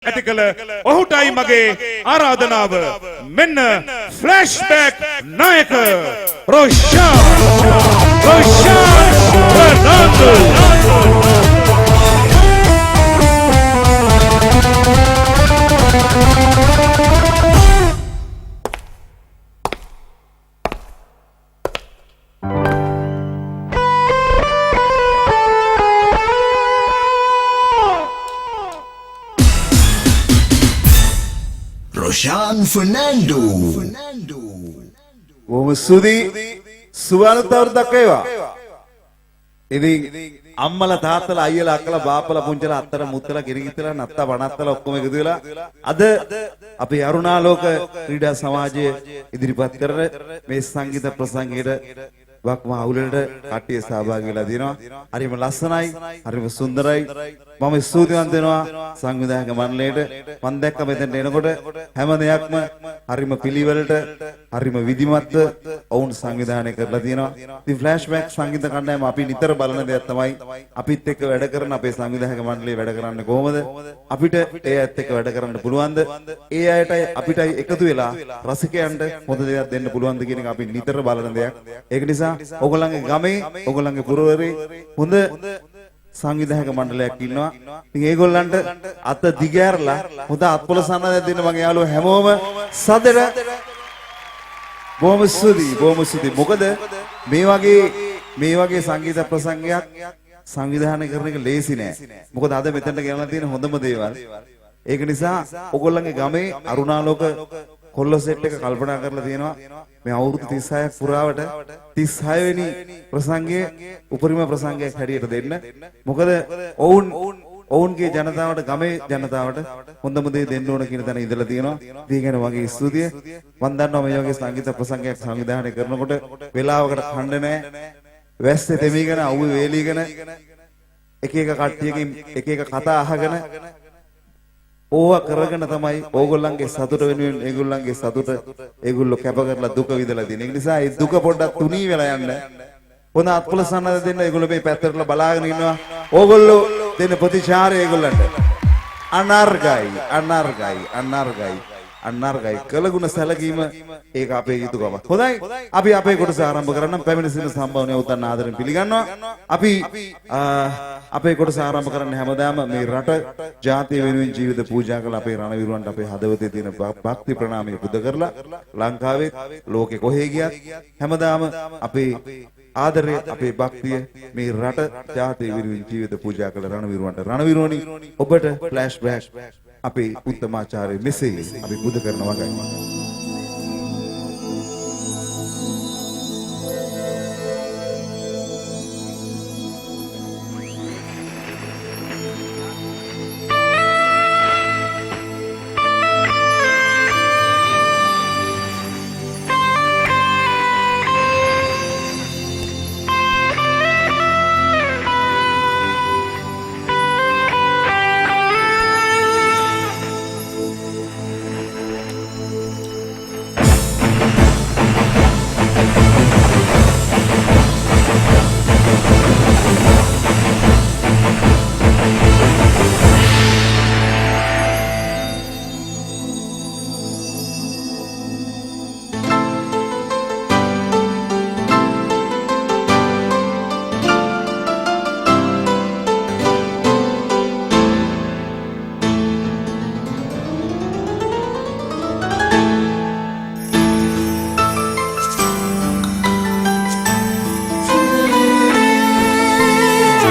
ඇති කළ ඔහුටයි මගේ ආරාධනාව මෙන්න ෆ්ලෑෂ්බැක් නායක රොෂාන් ෆර්නාන්ඩෝ Roshan Fernando. බොහොම ස්තුතියි සුවනතවරු දක්වේවා. ඉතින් අම්මලා තාත්තලා අයියලා අක්කලා බාප්පලා පුංචිලා අත්තර මුත්තලා ගිරිගිත්තලා නත්තා වණත්තලා ඔක්කොම එකතු වෙලා අද අපේ අරුණාලෝක ක්‍රීඩා සමාජයේ ඉදිරිපත් කරන මේ සංගීත ප්‍රසංගයට වක්ම අවුලට කට්ටිය සහභාගී වෙලා දිනවා. හරිම ලස්සනයි, හරිම සුන්දරයි. මම ස්තුතිවන්ත වෙනවා සංවිධායක මණ්ඩලයට. මම දැක්ක මෙතෙන්ට එනකොට හැම දෙයක්ම හරිම පිළිවෙලට, හරිම විධිමත්ව වුන් සංවිධානය කරලා තියෙනවා. ඉතින් ෆ්ලෑෂ්බැක් සංගීත කණ්ඩායම අපි නිතර බලන දෙයක් තමයි අපිත් එක්ක වැඩ කරන අපේ සංවිධායක මණ්ඩලය වැඩ කරන්නේ කොහොමද? අපිට ඒ අයත් එක්ක වැඩ කරන්න පුළුවන්ද? ඒ අයටයි අපිටයි එකතු වෙලා රසිකයන්ට හොඳ දෙයක් දෙන්න පුළුවන්ද කියන එක අපි නිතර බලන දෙයක්. ඒක නිසා ඔයගොල්ලන්ගේ ගමේ ඔයගොල්ලන්ගේ පුරවරේ හොඳ සංවිධායක මණ්ඩලයක් ඉන්නවා. ඉතින් ඒගොල්ලන්ට අත දිගෑරලා හොඳ අත්පොල සන්නදයක් දෙන්න මගේ යාළුවෝ හැමෝම සදර බොහොම ස්තුතියි. මොකද මේ වගේ සංගීත ප්‍රසංගයක් සංවිධානය කරන එක ලේසි නෑ. මොකද අද මෙතනට ගෙනලා තියෙන හොඳම දේවල්. ඒක නිසා ඔයගොල්ලන්ගේ ගමේ අරුණාලෝක කොල්ල සෙට් එක කල්පනා කරලා තියෙනවා මේ අවුරුදු 36ක් පුරාවට 36 වෙනි ප්‍රසංගයේ උපරිම ප්‍රසංගයක් හැටියට දෙන්න. මොකද ඔවුන්ගේ ජනතාවට ගමේ ජනතාවට හොඳම දේ දෙන්න ඕන කියන තැන ඉඳලා තියෙනවා. ඒ ගැන වගේ ස්තුතිය. මම දන්නවා මේ වගේ සංගීත ප්‍රසංගයක් සංවිධානය කරනකොට වෙලාවකට ඛණ්ඩ නැහැ. වැස්සේ දෙමිගෙන අවුවේ වේලීගෙන එක කට්ටියකින් එක කතා අහගෙන ඕවා කරගෙන තමයි ඕගොල්ලන්ගේ සතුට වෙනුවෙන් ඒගොල්ලන්ගේ සතුට ඒගොල්ලෝ කැප කරලා දුක විඳලා තියෙන. ඒ නිසා ඒ දුක පොඩ්ඩක් තුනී වෙලා යන්න. හොඳ අත්පොල සන්නද දෙන්න ඒගොල්ලෝ මේ පැත්තට බලාගෙන ඉන්නවා. ඕගොල්ලෝ දෙන ප්‍රතිචාරය ඒගොල්ලන්ට අනර්ගයි කළගුණ සැලකීම ඒක අපේ යුතුකම. හොඳයි අපි අපේ කොටස ආරම්භ කරන්න පැමිණ සිටින සම්භාවනීය උත්තර ආදරෙන් පිළිගන්නවා. අපි අපේ කොටස ආරම්භ කරන්න හැමදාම මේ රට ජාතිය වෙනුවෙන් ජීවිත පූජා කළ අපේ රණවිරුවන්ට අපේ හදවතේ තියෙන භක්ති ප්‍රණාමය පුද කරලා ලංකාවේ ලෝකෙ කොහේ ගියත් හැමදාම අපේ ආදරය අපේ භක්තිය මේ රට ජාතිය වෙනුවෙන් ජීවිත පූජා කළ රණවිරුවනි ඔබට ෆ්ලෑෂ්බැක් අපේ උත්තමාචාර්ය මෙසේ අපි පුද කරන වගයි.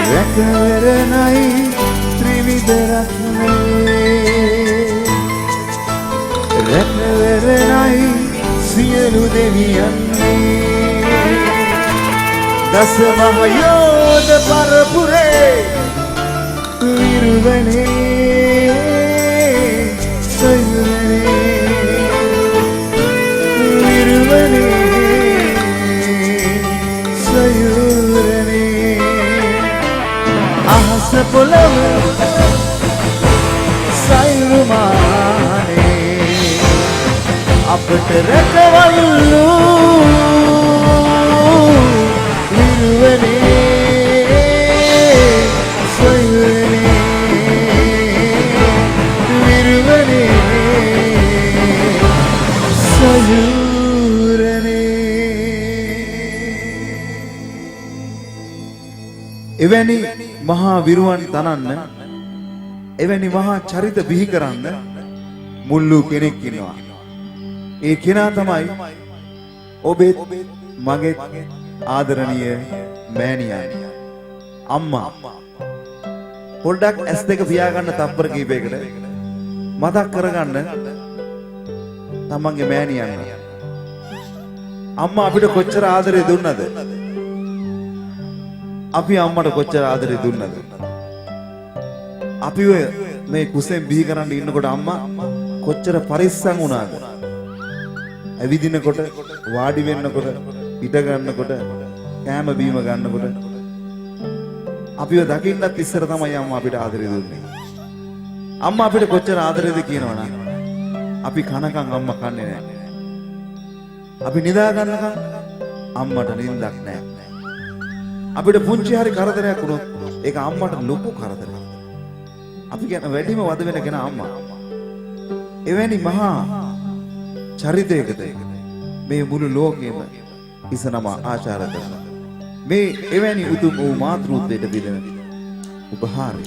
රැකවරණයි ත්‍රිවිධ රත්නේ රැකවරණයි සියලු දෙවියන්ගේ දස මහයෝධ පරපුරේ විරුවනේ සයුරනේ අහස පොළව සයුරුමානේ අපට රැකවල්ලු විරුවනේ සයුරනේ එවැනි මහා විරුවන් තනන්න එවැනි මහා චරිත බිහි කරන්න මුල්ලු කෙනෙක් ඉන්නවා. ඒ කෙනා තමයි ඔබේ මගේ ආදරණීය මෑණියන් අම්මා. පොඩ්ඩක් S2 පියාගන්න තප්පර කීපයකට මතක් කරගන්න තමන්ගේ මෑණියන්. අම්මා අපිට කොච්චර ආදරේ දුන්නද? අපි අම්මට කොච්චර ආදරේ දුන්නද? අපි මේ කුසෙන් බිහි කරන්න ඉන්නකොට අම්මා කොච්චර පරිස්සම් වුණාද? ඇවිදිනකොට, වාඩි වෙන්නකොට, හිට ගන්නකොට, කෑම බීම ගන්නකොට අපිව දකින්නත් ඉස්සර තමයි අම්මා අපිට ආදරේ දුන්නේ. අම්මා අපිට කොච්චර ආදරේද කියනවනම් අපි කනකම් අම්මා කන්නේ නැහැ. අපි නිදා ගන්නකම් අම්මට නිින්දක් නැහැ. අපිට පුංචි හරි කරදරයක් වුණොත් ඒක අම්මට ලොකු කරදරයක්. අපි කියන වැඩිම වද වෙන කෙනා අම්මා. එවැනි මහා චරිතයකට මේ මුළු ලෝකෙම ඉසනම ආචාර කරනවා. මේ එවැනි උතුම් වූ මාතෘත්වයට පිළිදෙන උපහාරය.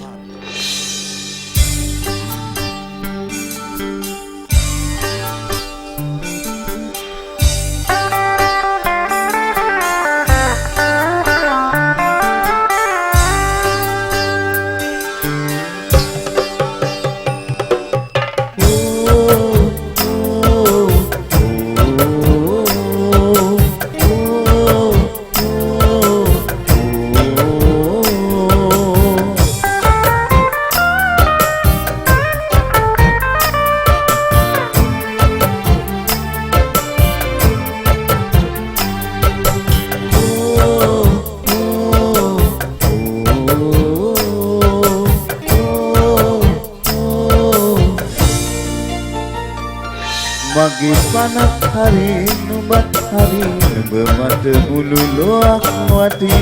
මගේ පනක් හරි නුඹත් හරි නුඹ මට මුළු ලෝක වටි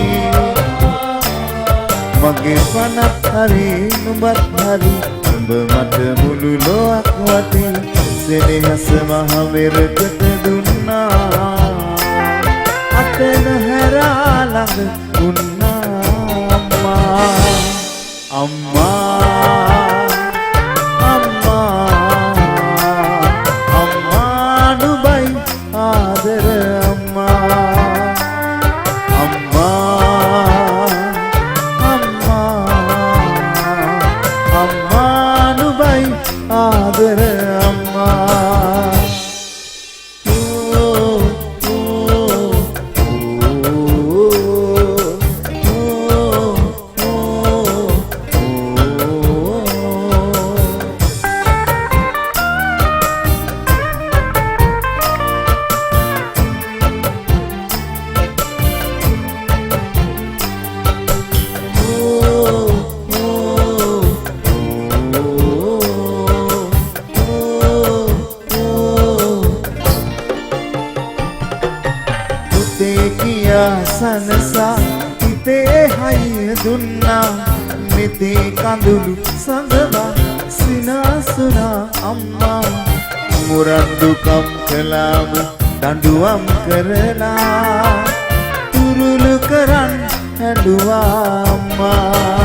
මගේ පනක් හරි නුඹත් හරි නුඹ මට මුළු ලෝක වටි සෙනෙහස මහ වෙරකට දුන්නා අතන හැරා ළඟ දුන්නා අම්මා සනසා හිතේ හයිය දුන්නා මෙතේ කඳුළු සඳවා සිනාසුනා අම්මා මුරන්දුකම් කළාම දඬුවම් කරලා තුරුළු කරන් හැඬුවා අම්මා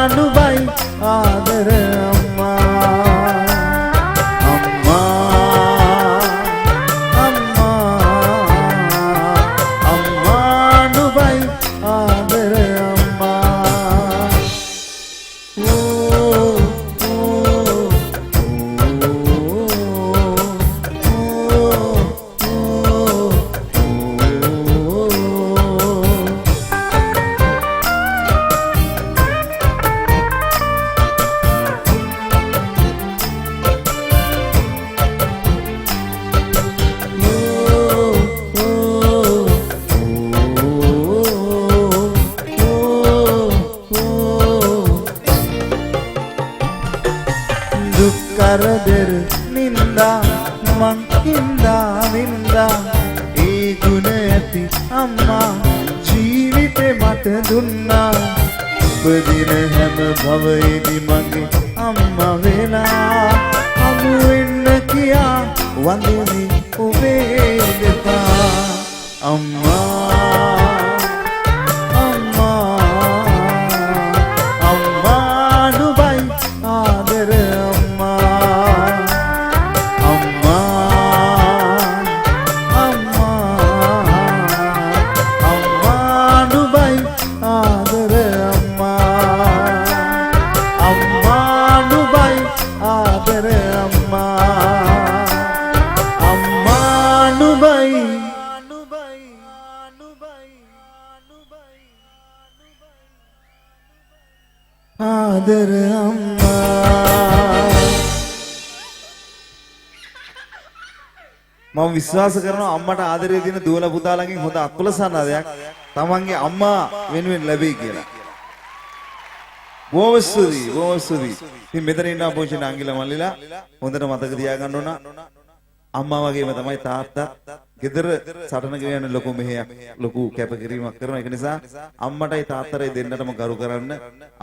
නුඹයි ආදර කරදර නින්දා මං හින්දා වින්දා ඒ ගුණ ඇති අම්මා ජීවිතේ මට දුන්නා උපදින හැම භවයේදී මගේ අම්මා වෙලා හමු වෙන්න කියා වඳිමි ඔබේ දෙපා අම්මා නුඹයි ආදර ආදර අම්මා මම විශ්වාස කරනවා අම්මට ආදරය දෙන දුවල පුතාලගෙන් හොඳ අකුල සනාදයක් තමන්ගේ අම්මා වෙනුවෙන් ලැබෙයි කියලා. බොහොම ස්තුතියි. ඉතින් මෙතන ඉන්න අපෝෂි නාංගිල මල්ලිලා හොඳට මතක තියාගන්න ඕන අම්මා වගේම තමයි තාත්තා ගෙදර සටන ගෙනියන ලොකු මෙහෙයක් ලොකු කැපකිරීමක් කරන ඒක නිසා අම්මටයි තාත්තටයි දෙන්නටම ගරු කරන්න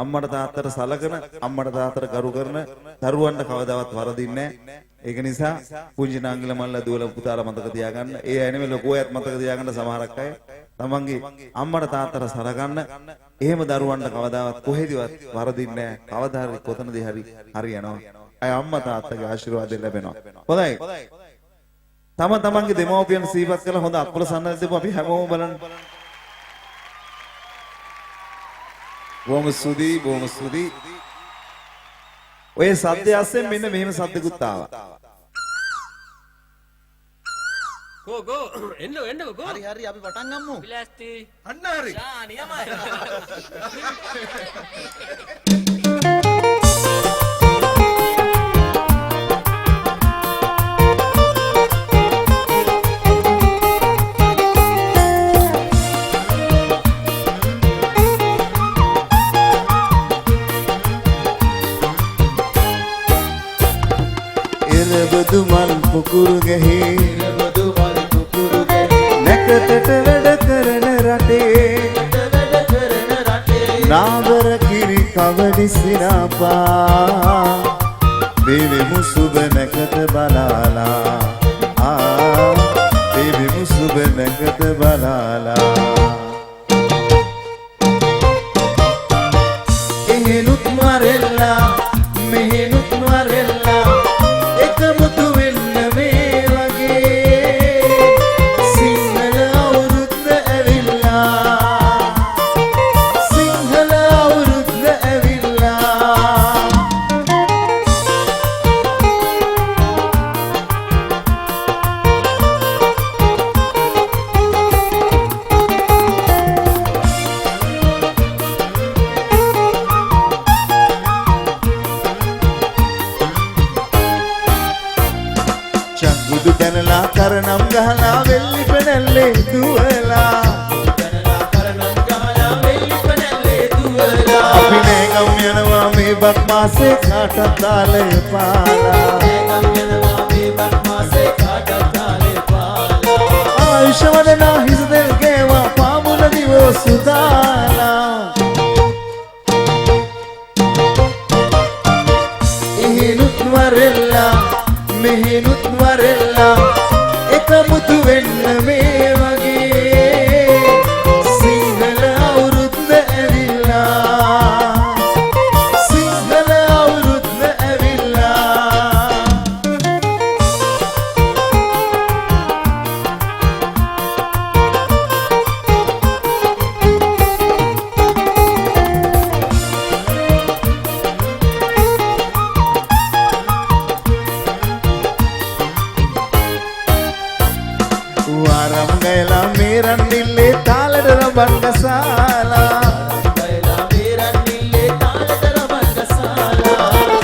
අම්මට තාත්තට සලකන අම්මට තාත්තට ගරු කරන දරුවන්ට කවදාවත් වරදින්නේ නැහැ. ඒක නිසා පුංචි නාංගිල මල්ලා දුවල පුතාලා මතක තියාගන්න. ඒ අය නෙමෙයි ලොකු අයත් මතක තියාගන්න සමහරක් අය. තමන්ගේ අම්මට තාත්තට සලකන්න. එහෙම දරුවන්ට කවදාවත් කොහෙදිවත් වරදින්නේ නැහැ. කවදා හරි කොතනදී හරි හරියනවා. අය අම්මා තාත්තගේ ආශිර්වාද ලැබෙනවා. හොඳයි. තමන්ගේ දෙමව්පියන් සීපත් කළ හොඳ අකුල සන්නද දෙපු අපි හැමෝම බලන්න. බොහොම ස්තුතියි. ඔය සද්දය අස්සෙන් මෙන්න මෙහෙම සද්දකුත් ආවා. ගෝ එන්න ගෝ. හරි අපි පටන් ගමු. පිලාස්ති. අන්න හරි. ෂා නියමයි. ඉරබදු මල් පුකුරු ගහේ නැකතට වැඩ කරන රටේ නාබර කිරි කවඩි සිනාපා දෙවිමු සුබ නැකත බලාලා දෙවිමු සුබ නැකත බලාලා එහෙනුත් මරෙල්ලා මෙහෙනුත් මරෙල්ලා එකමුතු වෙන්න මේ වගේ සිංහල අවුරුද්ද ඇවිල්ලා සිංහල අවුරුද්ද ඇවිල්ලා චංගුදු දැනලා කරනම් ගහලා වෙල්ලි පෙනල්ලේ දුවලා අපි නේගම් යනවා මේ බක් මාසේ කාටත් දාලේ පාලා ආයුෂ වදනා හිස දෙල් ගේවා පාමුල දිවෝ සුදාලා එහෙනුත් වරෙල්ලා මෙහෙනුත් වරෙල්ලා එකමුතු වෙන්න මේ වගේ සිංහල අවුරුද්ද ඇවිල්ලා සිංහල අවුරුද්ද ඇවිල්ලා वारम गैला मेरन निल्ले तालड रबन गसाला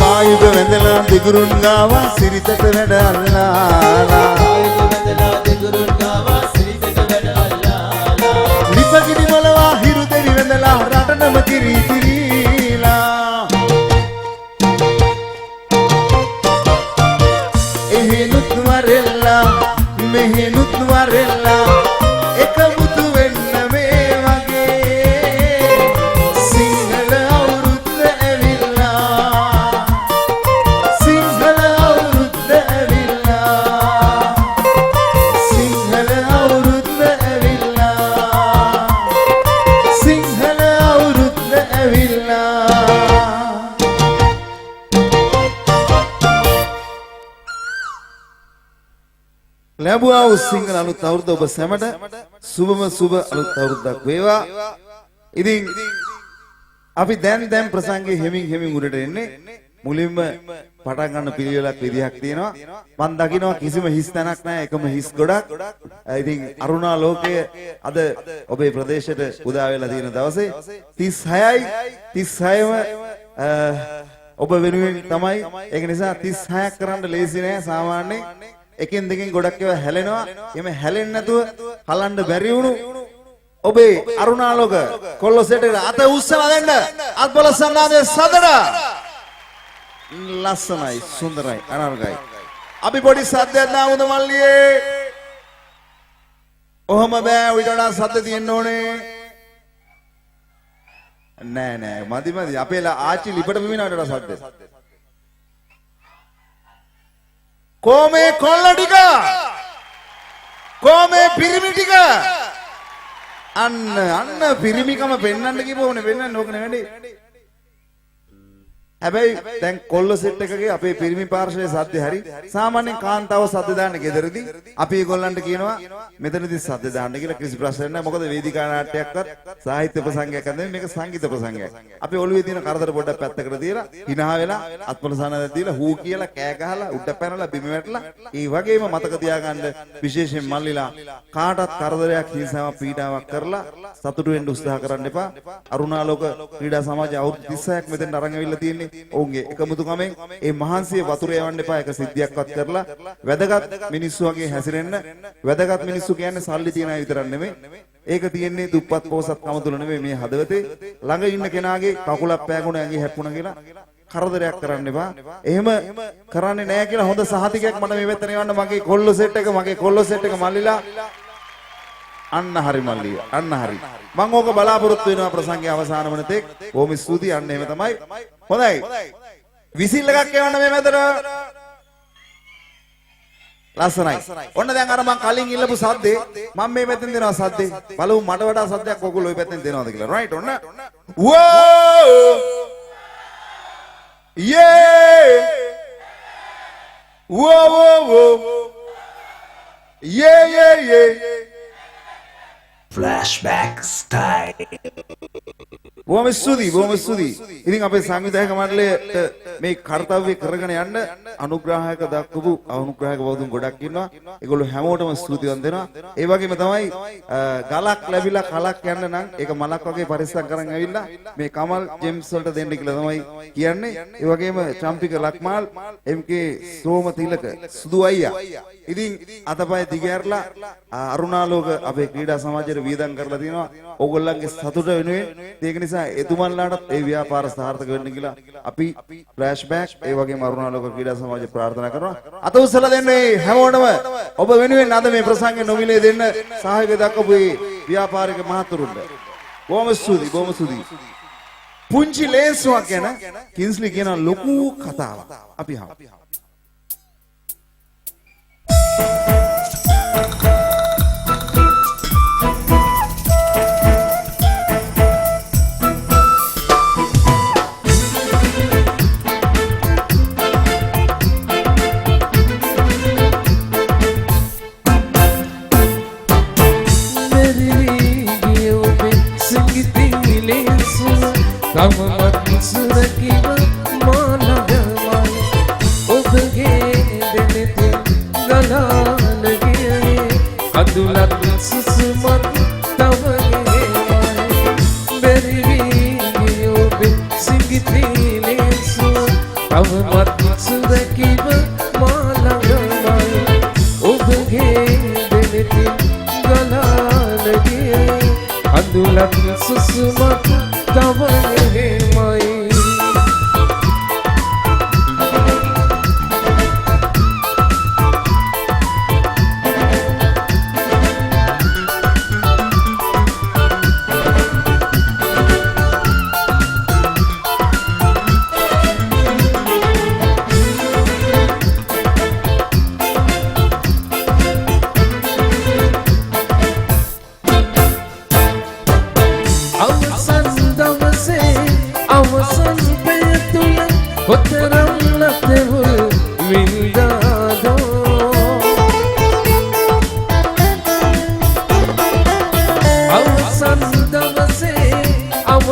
ආයුධ වැඳලා දිගුරුන් ගාවා සිරිතට වැඩ අල්ලාලා ලිපගිනි මොලවා හිරු දෙවි වැඳලා රටනම කිරි කිරීලා එහෙනුත් වරෙල්ලා මෙහෙනුත් වරෙල්ලා එකමුතු වෙන්න මේ වගේ සිංහල අවුරුද්ද ඇවිල්ලා සිංහල අවුරුද්ද ඇවිල්ලා ලැබුවා වූ සිංහල අලුත් අවුරුද්ද ඔබ සැමට සුබම සුබ අලුත් අවුරුද්දක් වේවා. ඉතින් අපි දැන් ප්‍රසංගේ හිමින් උඩට එන්නේ. මුලින්ම පටන් ගන්න පිළිවෙලක් විදිහක් තියෙනවා. මම දකිනවා කිසිම හිස් තැනක් නැහැ, එකම හිස් ගොඩක්. ඉතින් අරුණා ලෝකයේ අද ඔබේ ප්‍රදේශයට උදා වෙලා තියෙන දවසේ 36යි 36ම ඔබ වෙනුවෙන් තමයි. ඒක නිසා 36ක් කරන්න ලේසි නෑ. සාමාන්‍යයෙන් එකෙන් දෙකෙන් ගොඩක් ඒවා හැලෙනවා. එමෙ හැලෙන්නේ නැතුව හලන්න බැරි වුණු ඔබේ අරුණාලෝක කොල්ලොසෙට අත උස්සලා දෙන්න. අත්බල සන්නාදයේ සදර ලස්සනයි, සුන්දරයි, අනර්ගයි. අපි පොඩි සද්දයක් දාමුද මල්ලියේ? ඔහම බෑ, ඊට වඩා සද්ද තියෙන්න ඕනේ. නෑ මදි. අපේ ආච්චි ලිපට බිමිනාට වඩා සද්ද. කොමේ කොල්ල ටික, කොමේ පිරිමි ටික, අන්න පිරිමිකම පෙන්වන්න කිව්වෝනේ. පෙන්වන්න ඕක නෙවෙයි. හැබැයි දැන් කොල්ල සෙට් එකකේ අපේ පිරිමි පාර්ශවයේ සද්ද හරි. සාමාන්‍යයෙන් කාන්තාව සද්ද දාන්න ගෙදරදී අපි ඒගොල්ලන්ට කියනවා මෙතනදී සද්ද දාන්න කියලා. කිසි ප්‍රශ්නයක් නැහැ. මොකද වේදිකා නාට්‍යයක්වත් සාහිත්‍ය ප්‍රසංගයක් නෙමෙයි, මේක සංගීත ප්‍රසංගයක්. අපි ඔළුවේ තියෙන කරදර පොඩ්ඩක් පැත්තකට තියලා hina වෙලා අත්පොළ සනදක් දීලා හූ කියලා කෑ ගහලා උඩ පැනලා බිම වැටලා ඒ වගේම මතක තියාගන්න විශේෂයෙන් මල්ලිලා කාටවත් කරදරයක් හිංසාවක් පීඩාවක් කරලා සතුටු වෙන්න උත්සාහ කරන්න එපා. අරුණාලෝක ක්‍රීඩා සමාජය අවුරුදු 30ක් මෙතෙන් අරන් ඇවිල්ලා තියෙන්නේ. ඔවුන්ගේ එකමුතුකමෙන් ඒ මහන්සිය වතුර යවන්න එපා. එක සිද්ධියක්වත් කරලා වැදගත් මිනිස්සු වගේ හැසිරෙන්න. වැදගත් මිනිස්සු කියන්නේ සල්ලි තියන අය විතරක් නෙමෙයි. ඒක තියෙන්නේ දුප්පත් පොහොසත්කම තුල නෙමෙයි, මේ හදවතේ ළඟ ඉන්න කෙනාගේ කකුලක් පෑගුණ ඇඟි හැප්පුණා කියලා කරදරයක් කරන්න එපා. එහෙම කරන්නේ නැහැ කියලා හොඳ සහතිකයක් මට මේ පැත්තට එවන්න. මගේ කොල්ලෝ සෙට් එක මල්ලිලා අන්න හරි මල්ලිය, අන්න හරි. මම ඕක බලාපොරොත්තු වෙනවා ප්‍රසංගයේ අවසාන වන තෙක්. බොහොම ස්තුතියි. අන්න එහෙම තමයි. හොඳයි. විසිල් එකක් එවන්න මේ මැදට. ලස්සනයි. ඔන්න දැන් අර මං කලින් ඉල්ලපු සද්දේ මම මේ පැත්තෙන් දෙනවා සද්දේ. බලමු මට වඩා සද්දයක් ඔයගොල්ලෝ ওই පැත්තෙන් දෙනවද කියලා. රයිට් ඔන්න. වෝ! යේ! වෝ! යේ! Flashback style. බොහොම ස්තුතියි. ඉතින් අපේ සංවිධායක මණ්ඩලයට මේ කාර්යය කරගෙන යන්න අනුග්‍රහයක දක්වපු අනුග්‍රහයක බවුන් ගොඩක් ඉන්නවා. ඒගොල්ලෝ හැමෝටම ස්තුතිවන්ත වෙනවා. ඒ වගේම තමයි ගලක් ලැබිලා කලක් යන්න නම් ඒක මලක් වගේ පරිස්සම් කරන් ඇවිල්ලා මේ කමල් ජෙම්ස් වලට දෙන්න කියලා තමයි කියන්නේ. ඒ වගේම චම්පික ලක්මාල්, MK සෝම තිලක, සුදු අයියා. ඉතින් අතපය දිගහැරලා අරුණාලෝක අපේ ක්‍රීඩා සමාජයට වියදම් කරලා තියෙනවා. ඕගොල්ලන්ගේ සතුට වෙනුවෙන්. ඒක නිසා එතුමන්ලාටත් ඒ ව්‍යාපාර සාර්ථක වෙන්න කියලා අපි ෆ්ලෑෂ්බැක් ඒ වගේම අරුණාලෝක ක්‍රීඩා සමාජය ප්‍රාර්ථනා කරනවා. අත උස්සලා දෙන්නේ හැමෝටම ඔබ වෙනුවෙන් අද මේ ප්‍රසංගේ නොමිලේ දෙන්න සහායක දක්වපු මේ ව්‍යාපාරික මහතුරුන්ට. බොහොම ස්තුතියි. පුංචි ලේන්සුවක් ගැන කින්ස්ලි කියන ලොකු කතාවක් අපි අහමු.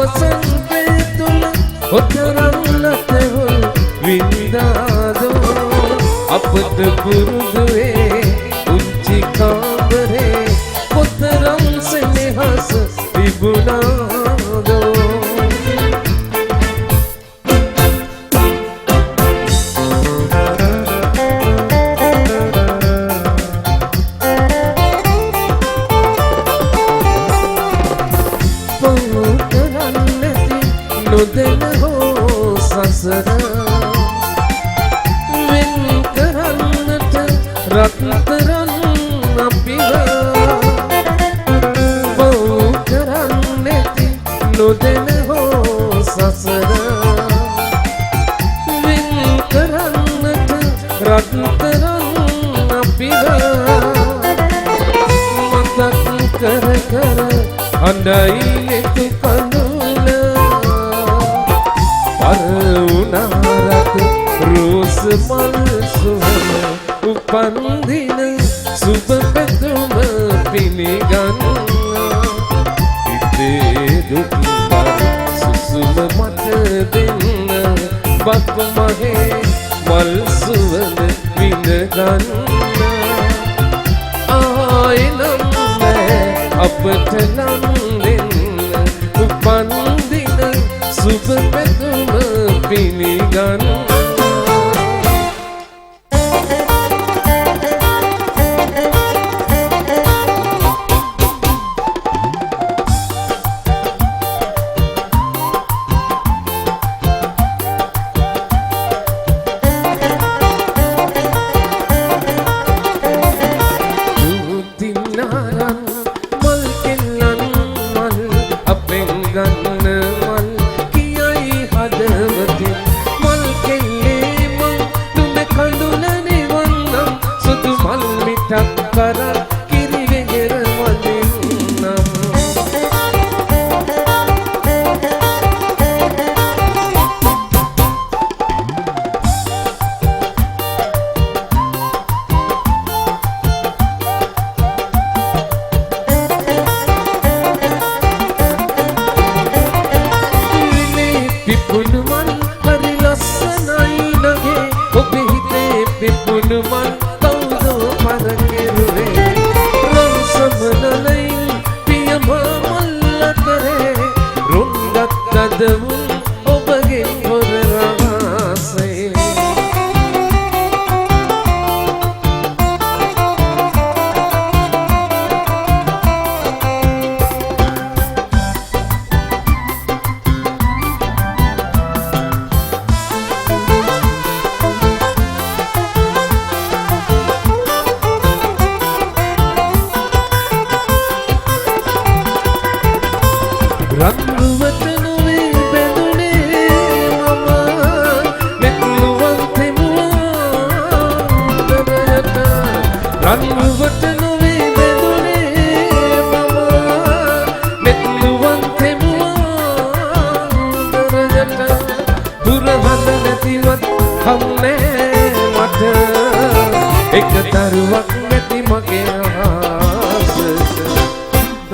අවසන් පෙතුල ඔතරන්නට හොල් වින්දාදෝ අපට පුරුදුවේ උච්චි කාමරේ කොතරම් සෙනෙහස තිබුණාදෝ නොදෙන හෝ සසර වෙන් කරන්නට රත්තරන් අපිව පව් කරන්නට නොදෙන හෝ සසර වෙන් කරන්නට රත්තරන් අපිව මතක් කර කර අඬයි නෙතු කඳුල පරවුනාරත රෝස මල් සුවඳ උපන්දින සුබ පැතුම පිළිගන්නා ඉතේ දුක්බර සුසුම මට දෙන්න බක් මහේ මල් සුවඳ විඳගන්නා ආයෙනම් අපට නම් දෙන්න උපන්දින සුබ පැතුම පිළිගන්නා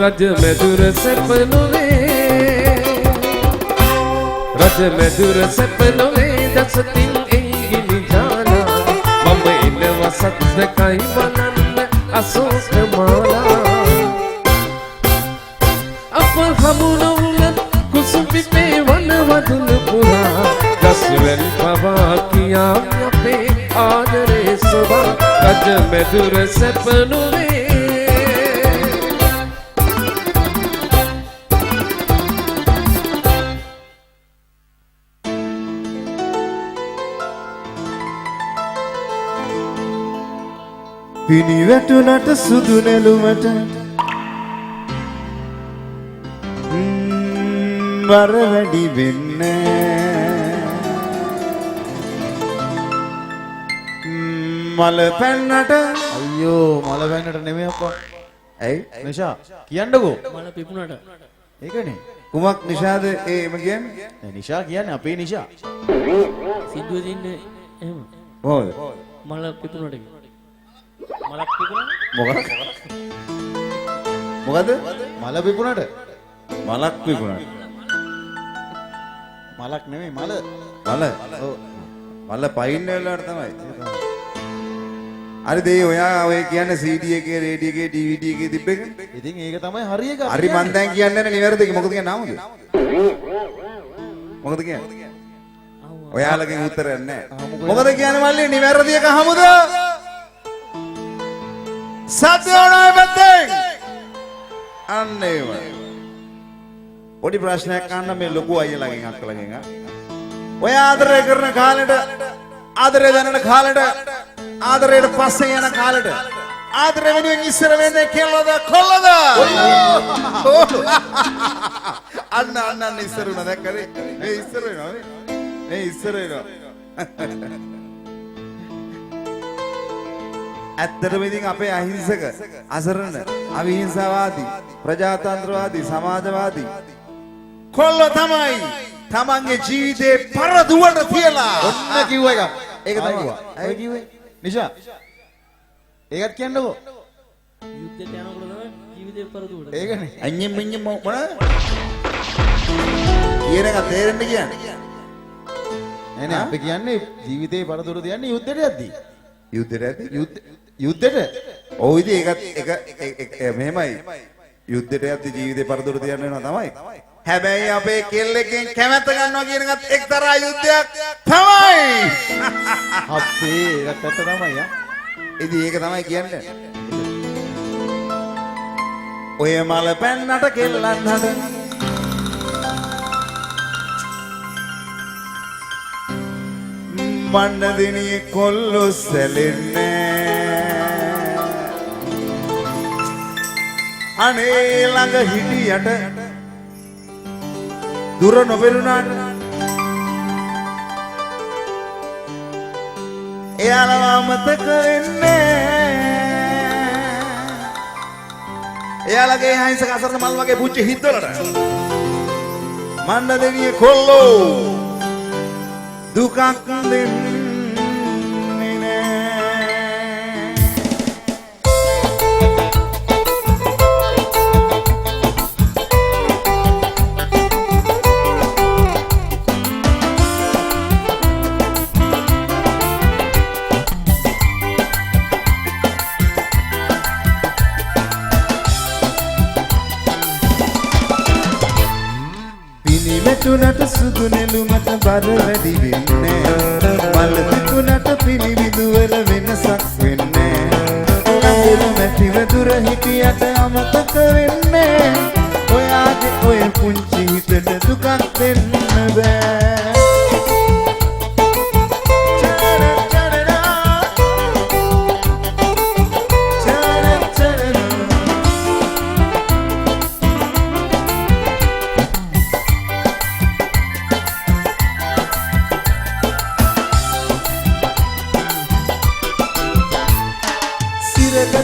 රජ මැදුර සැපනොවේ රජ මැදුර සැපනොවේ දසතින් එයිගිලි ජාලා මම එනවා සත්දකයි බලන්න අසෝක මාලා අප හමු නොවුනත් කුසුම්පිපේ වනවදුල පුරා ගස්වැල් පවා කියා අපේ ආදරේ සොබා රජ මැදුර සැපනොවේ පිනිවැටුනට සුදු නෙළුමට වර වැඩි වෙන්න මල පැන්නට අයියෝ මල වැන්නට නෙමෙයි අප්පා. ඇයි නිෂා කියන්නකෝ. මල පිපුණට ඒකනේ. කුමක් නිෂාද එහෙම කියන්නේ? නිෂා කියන්නේ අපේ නිෂා. සිද්ධුව දින්නේ එහෙම කොහොමද? මල පිපුණට මලක් පිපුණා මොකද? මල පිපුණට මලක් විකුණන්න. මලක් නෙමෙයි මල. මල. ඔව්. මල පයින් වෙලාවට තමයි. හරි දෙයි ඔයා ඔය කියන්නේ CD එකේ රේඩියෝ එකේ DVD එකේ තිබ්බ එක. ඉතින් ඒක තමයි හරි එක. හරි මන් දැන් කියන්නේ නැහැ නිවැරදිද මොකද කියන්නේ නාමද? මොකද කියන්නේ? ඔයාලගෙන් උත්තරයක් නැහැ. මොකද කියන්නේ මල්ලි නිවැරදි එක අහමුද? සත්‍යෝණය පැත්තෙන්. අන්නේම. පොඩි ප්‍රශ්නයක් අහන්න මේ ලොකු අයියලාගෙන් අක්කලාගෙන් ඔය ආදරය කරන කාලෙට ආදරය දැනෙන කාලෙට ආදරයට පස්සේ යන කාලෙට ආදරය වෙනුවෙන් ඉස්සර වෙන්නේ කෙල්ලද කොල්ලද අන්න ඉස්සර උනා දැක්කද මේ ඉස්සර වෙනවා මේ ඉස්සර වෙනවා ඇත්තටම ඉතින් අපේ අහිංසක අසරණ අවිහිංසාවාදී ප්‍රජාතන්ත්‍රවාදී සමාජවාදී කොල්ල තමයි තමන්ගේ ජීවිතේ පරදුවට තියලා ඔන්න කිව්ව එක. ඒක තමයි. ඔය කිව්වේ. නිෂා. ඒකත් කියන්නකෝ. යුද්ධයට යනකොට තමයි ජීවිතේ පරදුවට. ඒකනේ. අඤ්ඤම් මිඤ්ඤම් මොන කියන එක තේරෙන්න කියන්නේ. නෑ අපි කියන්නේ ජීවිතේ පරදුර තියන්නේ යුද්ධයට යද්දී. යුද්ධයට ඇති යුද්ධයට. ඔව් ඉතින් ඒක මෙහෙමයි. යුද්ධයට යද්දි ජීවිතේ පරදුර තියන්න වෙනවා තමයි. හැබැයි අපේ කෙල්ලෙක්ගෙන් කැමැත්ත ගන්නවා කියන එකත් එක්තරා යුද්ධයක් තමයි. අපේ ඒකත් ඇත්ත තමයි යා. ඉතින් ඒක තමයි කියන්නේ. ඔය මල පැන්නට කෙල්ලන් හද මන්න දිනියේ කොල්ලෝ සැලෙන්නේ අනේ ළඟ හිටියට දුර නොබැලුණාට එයාලව මතක වෙන්නේ එයාලගේ අහිංසක අසරණ මල් වගේ පුංචි හිතවලට මන්න දෙවියේ කොල්ලෝ දුකක් දෙන්නේ නෑ පිනිවෙතුනට සුදු නෙළුමට බර වැඩි වෙන්නේ මල් පිපුනට පිළිවිදු වල වෙනසක් වෙන්නේ නඟුල මැටිව දුර හිටියට අමතක වෙන්නේ ඔයාගේ ඔය පුංචි හිතට දුකක් දෙන්න බෑ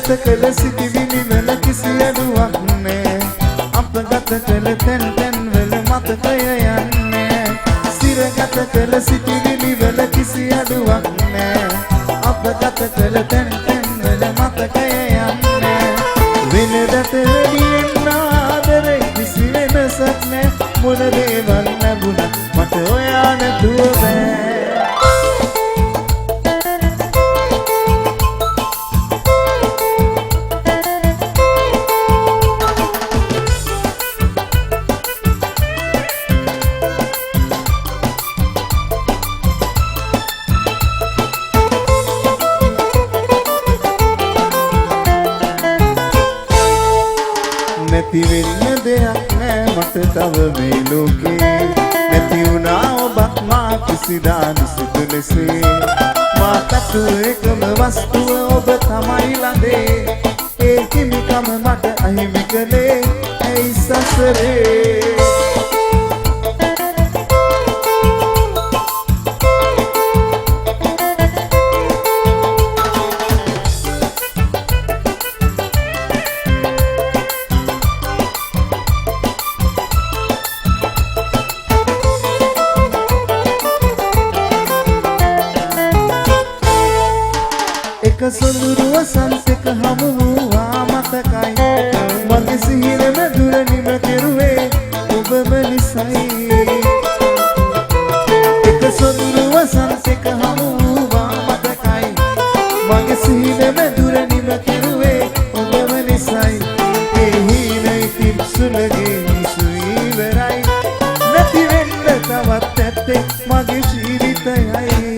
ගත කළ සිටිවිලි වල කිසි අඩුවක් නෑ අප ගත කළ තැන් තැන් වල මතකය යන්නේ සිරගත කළ සිටිවිලි වල කිසි අඩුවක් නෑ අප ගත කළ තැන් තැන් වල මතකය යන්නේ වෙනදට වැඩියෙන් ආදරේ කිසි වෙනසක් නෑ මොන දේවල් ලැබුණත් මට ඔයා නැතුව බෑ නැති වෙන්න දෙයක් නෑ මට තව මේ ලෝකේ නැති වුණා ඔබත් මා කිසිදා නිසිදු ලෙසේ මා තතු එකම වස්තුව ඔබ තමයි ළඟේ ඒ හිමිකම මට අහිමි කළේ ඇයි සසරේ එක සොඳුරුව සංසක හමු වූවා මතකයි මගේ සිහින මැදුර නිම කෙරුවේ ඔබම නිසයි තාමත් ඇත්තේ මගේ ජීවිතයයි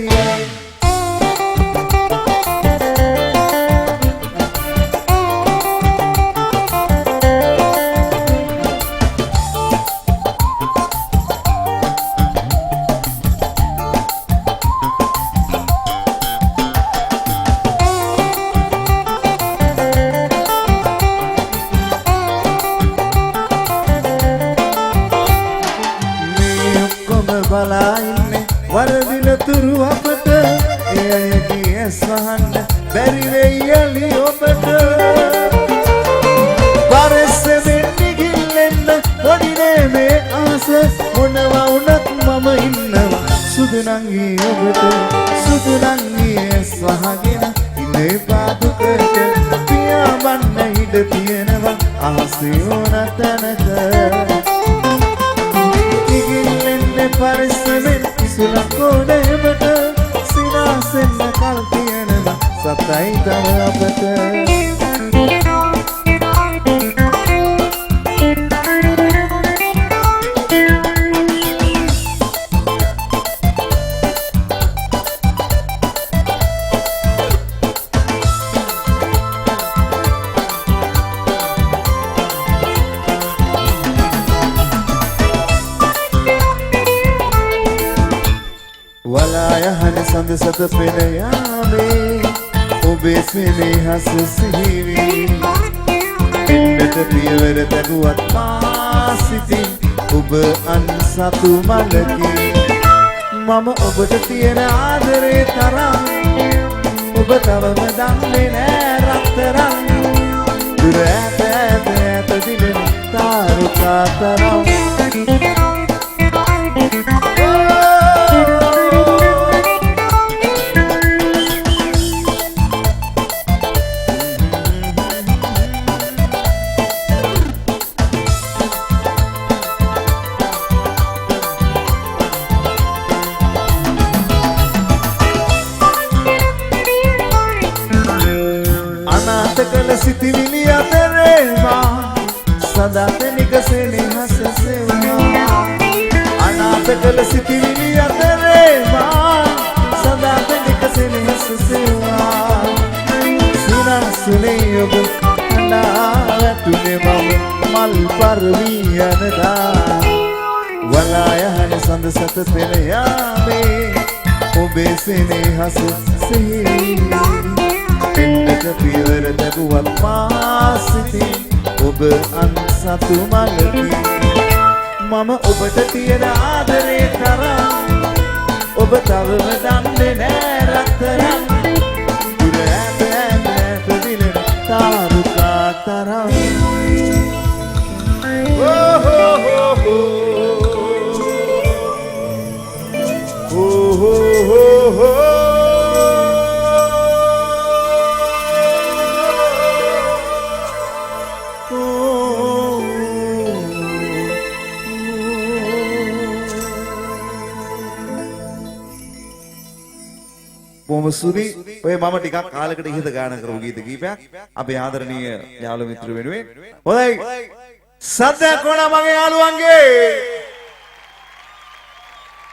වරදින තුරු අපට එයගේ ඇස් වහන්න බැරි වෙයි අලි ඔබට පරස්සෙන් නිගිල්ලෙන්න පොඩිනේ මේ ආස මොනවා වුණත් මම ඉන්නවා සුදු නංගි ඔබට සුදු නංගි ඇස් වහගෙන ඉන්නේ පාදුකට පියාඹන්න ඉඩ තියෙනවා අහසේ ඕන තැනක නිගිල්ලෙන්න පරස්සෙන් සුලකෝඩයමට සිනාසෙන්න කල් තියෙනවා සතයි තර අපට සඳ සත පෙන යාමේ ඔබේ සෙනෙහස සිහිවි එන්නට පියවර තැබුවත් මා සිතින් ඔබ අන්සතු මලකි මම ඔබට තියෙන ආදරේ තරම් ඔබ තවම දන්නේ නෑ රත්තරන් දුර ඈත ඈත ඈත දිලෙන තාරුකා තරම් සිතිවිලි අතරේවා සදාතනික සෙනෙහස සෙව්වා අනාථ කළ සිතිවිලි අතරේවා සදාතනික සෙනෙහස සෙව්වා සිනාසුනේ ඔබ අඬාවැටුනේ මම මල් පරවී යනදා වලායහන සඳ සත පෙන යාමේ ඔබේ සෙනෙහස සිහිවි එන්නට පියවර තැබුවත් මා සිතින් ඔබ අන්සතු මලකි මම ඔබට තියෙන ආදරේ තරම් ඔබ තවම දන්නේ නෑ රත්තරන් දුර ඈත ඈත ඈත දිලෙන තාරුකා තරම් බොහොම සුදී ඔය මම ටිකක් කාලයකට ඉහත ගාන කරපු ගීත කීපයක් අපේ ආදරණීය යාළු මිත්‍ර වෙනුවෙන් හොඳයි සද්දයක් වුණා මගේ යාළුවන්ගේ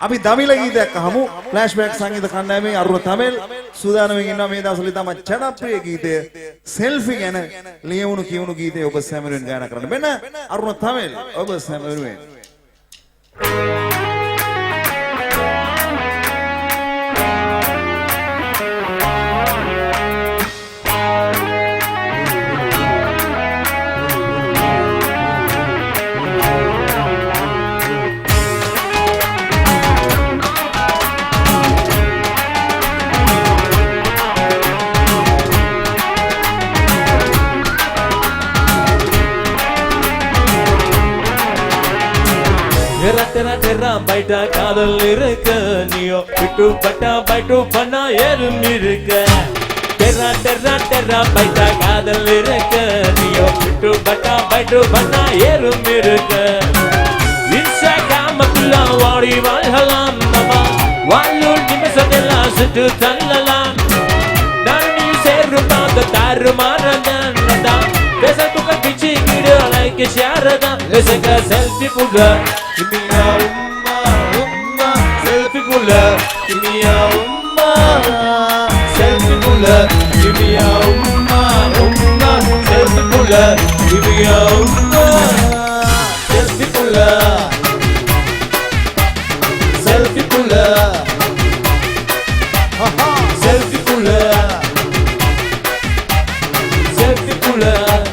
අපි දමිළ ගීතයක් අහමු ෆ්ලෑෂ්බැක් සංගීත කණ්ඩායමේ අරුණ තමිල් සූදානම්ෙන් ඉන්නවා මේ දවස්වල තම ජනප්‍රිය ගීතය සෙල්ෆි ගැන ලියවුණු කියවුණු ගීතය ඔබ සැමරුවෙන් ගායනා කරන්න මෙන්න අරුණ තමිල් ඔබ සැමරුවෙන් Terra baita காதல் இருக்க நீயோ விட்டு பட்டா பைட்டு பண்ணா ஏறும் இருக்க terra baita காதல் இருக்க நீயோ விட்டு பட்டா பைட்டு பண்ணா ஏறும் இருக்க Instagram குள்ள வாடி வாழ்லாம் நம்ம வாழு நிமிஷத்தெல்லாம் சுட்டு தள்ளலாம் நான் நீ சேருமாத தாரு மாறதா Facebook பிச்சி வீடியோ லைக் ஷேர் தான் பேசுங்க செல்ஃபி புக Umma, umma, give me a umma. Selfie puller, give me a umma, umma. Selfie puller, give me a umma. Selfie puller, selfie puller, selfie puller, selfie puller.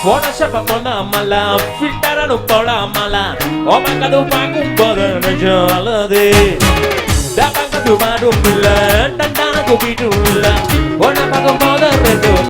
Photoshop pona mala, filter no pola mala. Oh my God, oh my God, na jalade. Da banga tu madu mila, tanda na kubitu mila. Oh na bago moda redo.